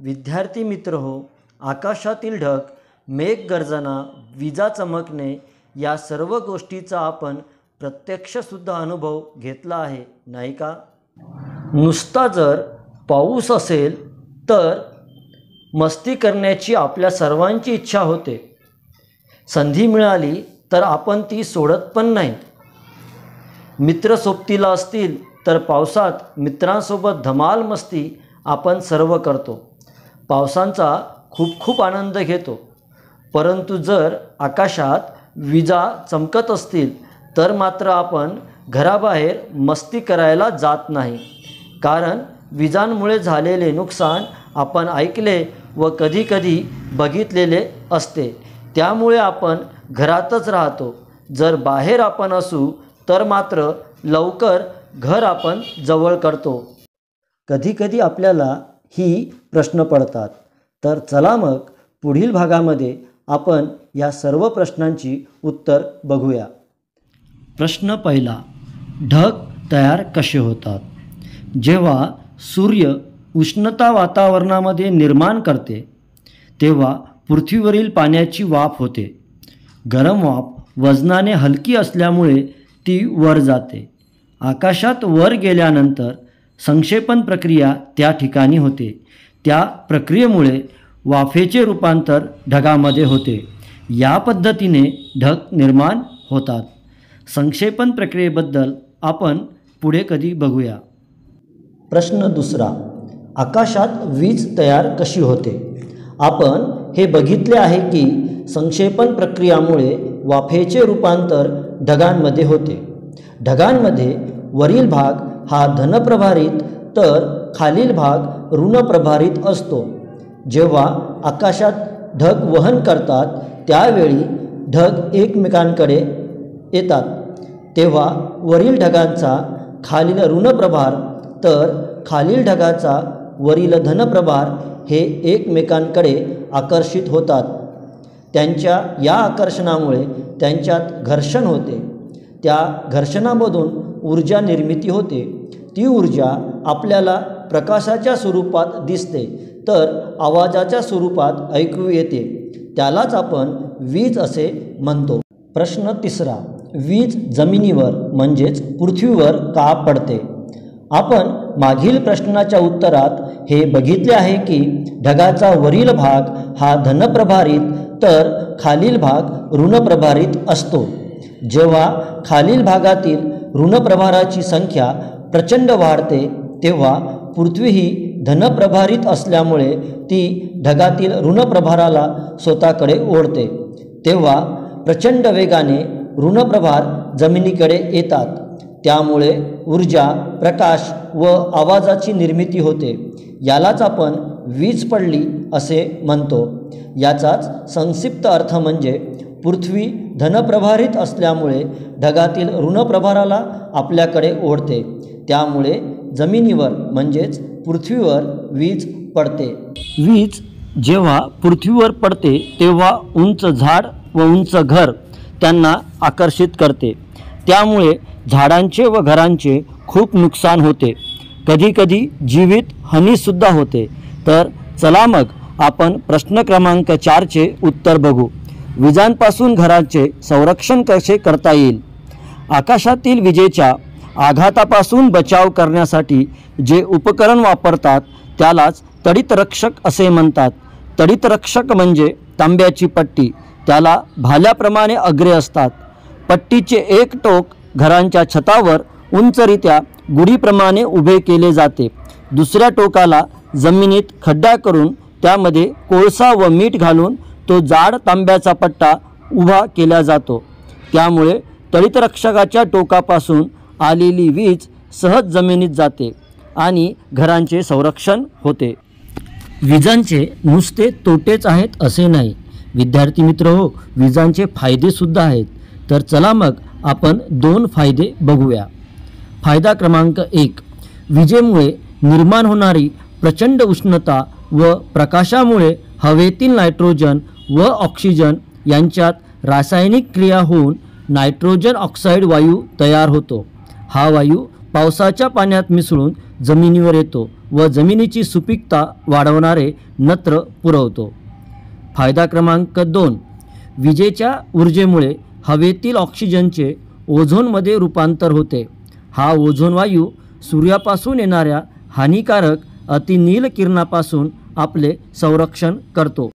विद्यार्थी मित्र हो, आकाशातील ढग, मेघगर्जना, विजा चमकणे या सर्व गोष्टीचा आपण प्रत्यक्षसुद्धा अनुभव घेतला आहे, नाही का? नुसता जर पाऊस असेल तर मस्ती करण्याची आपल्या सर्वांची इच्छा होते. संधी मिळाली तर आपण ती सोडत पण नाही. मित्र सोबतीला असतील तर पावसात मित्रांसोबत धमाल मस्ती आपण सर्व करतो. पावसांचा खूप खूप आनंद घेतो. परंतु जर आकाशात विजा चमकत असतील तर मात्र आपण घराबाहेर मस्ती करायला जात नाही. कारण विजांमुळे झालेले नुकसान आपण ऐकले व कधीकधी बघितलेले असते. त्यामुळे आपण घरातच राहतो. जर बाहेर आपण असू तर मात्र लवकर घर आपण जवळ करतो. कधीकधी आपल्याला ही प्रश्न पडतात. तर चला मग पुढील भागामध्ये आपण या सर्व प्रश्नांची उत्तर बघूया. प्रश्न पहिला, ढग तयार कसे होतात? जेव्हा सूर्य उष्णता वातावरणामध्ये निर्माण करते तेव्हा पृथ्वीवरील पाण्याची वाफ होते. गरम वाफ वजनाने हलकी असल्यामुळे ती वर जाते. आकाशात वर गेल्यानंतर संक्षेपण प्रक्रिया त्या ठिकाणी होते. त्या प्रक्रियेमुळे वाफेचे रूपांतर ढगामध्ये होते. या पद्धतीने ढग निर्माण होतात. संक्षेपण प्रक्रियेबद्दल आपण पुढे कधी बघूया. प्रश्न दुसरा, आकाशात वीज तयार कशी होते? आपण हे बघितले आहे की संक्षेपण प्रक्रियामुळे वाफेचे रूपांतर ढगांमध्ये होते. ढगांमध्ये वरील भाग हा धनप्रभारित तर खालील भाग ऋणप्रभारित असतो. जेव्हा आकाशात ढग वहन करतात त्यावेळी ढग एकमेकांकडे येतात तेव्हा वरील ढगांचा खालील ऋणप्रभार तर खालील ढगाचा वरील धनप्रभार हे एकमेकांकडे आकर्षित होतात. त्यांच्या या आकर्षणामुळे त्यांच्यात घर्षण होते. त्या घर्षणामधून ऊर्जा निर्मिती होते. ती ऊर्जा आपल्याला प्रकाशाच्या स्वरूपात दिसते तर आवाजाच्या स्वरूपात ऐकू येते. त्यालाच आपण वीज असे म्हणतो. प्रश्न तिसरा, वीज जमिनीवर म्हणजेच पृथ्वीवर का पडते? आपण मागील प्रश्नाच्या उत्तरात हे बघितले आहे की ढगाचा वरील भाग हा धनप्रभारित तर खालील भाग ऋणप्रभारित असतो. जेव्हा खालील भागातील ऋणप्रभाराची संख्या प्रचंड वाढते तेव्हा पृथ्वी ही धनप्रभारित असल्यामुळे ती ढगातील ऋणप्रभाराला स्वतःकडे ओढते. तेव्हा प्रचंड वेगाने ऋणप्रभार जमिनीकडे येतात. त्यामुळे ऊर्जा, प्रकाश व आवाजाची निर्मिती होते. यालाच आपण वीज पडली असे म्हणतो. याचाच संक्षिप्त अर्थ म्हणजे पृथ्वी धनप्रभारित असल्यामुळे ढगातील ऋणप्रभाराला आपल्याकडे ओढते. त्यामुळे जमिनीवर म्हणजेच पृथ्वीवर वीज पडते. वीज जेव्हा पृथ्वीवर पडते तेव्हा उंच झाड व उंच घर त्यांना आकर्षित करते. त्यामुळे झाडांचे व घरांचे खूप नुकसान होते. कधीकधी जीवित हानीसुद्धा होते. तर चला मग आपण प्रश्न क्रमांक 4चे उत्तर बघू. विजांपासून घरांचे संरक्षण कसे करता येईल? आकाशातील विजेच्या आघातापासून बचाव करण्यासाठी जे उपकरण वापरतात त्यालाच तडितरक्षक असे म्हणतात. तडितरक्षक म्हणजे तांब्याची पट्टी. त्याला भाल्याप्रमाणे अग्रे असतात. पट्टीचे एक टोक घरांच्या छतावर उंचरित्या गुढीप्रमाणे उभे केले जाते. दुसऱ्या टोकाला जमिनीत खड्डा करून त्यामध्ये कोळसा व मीठ घालून तो जाड तांब्याचा पट्टा उभा केला जातो. त्यामुळे तडितरक्षकाच्या टोकापासून आलेली वीज सहज जमिनीत जाते आणि घरांचे संरक्षण होते. विजांचे नुसते तोटेच आहेत असे नाही विद्यार्थी मित्र हो, विजांचे फायदेसुद्धा आहेत. तर चला मग आपण 2 फायदे बघूया. फायदा क्रमांक 1, विजेमुळे निर्माण होणारी प्रचंड उष्णता व प्रकाशामुळे हवेतील नायट्रोजन व ऑक्सिजन यांच्यात रासायनिक क्रिया होऊन नायट्रोजन ऑक्साईड वायू तयार होतो. हा वायू पावसाच्या पाण्यात मिसळून जमिनीवर येतो व जमिनीची सुपीकता वाढवणारे नत्र पुरवतो. फायदा क्रमांक 2. विजेच्या ऊर्जेमुळे हवेतील ऑक्सिजनचे ओझोनमध्ये रूपांतर होते. हा ओझोन वायू सूर्यापासून येणाऱ्या हानिकारक अतिनील किरणापासून आपले संरक्षण करतो.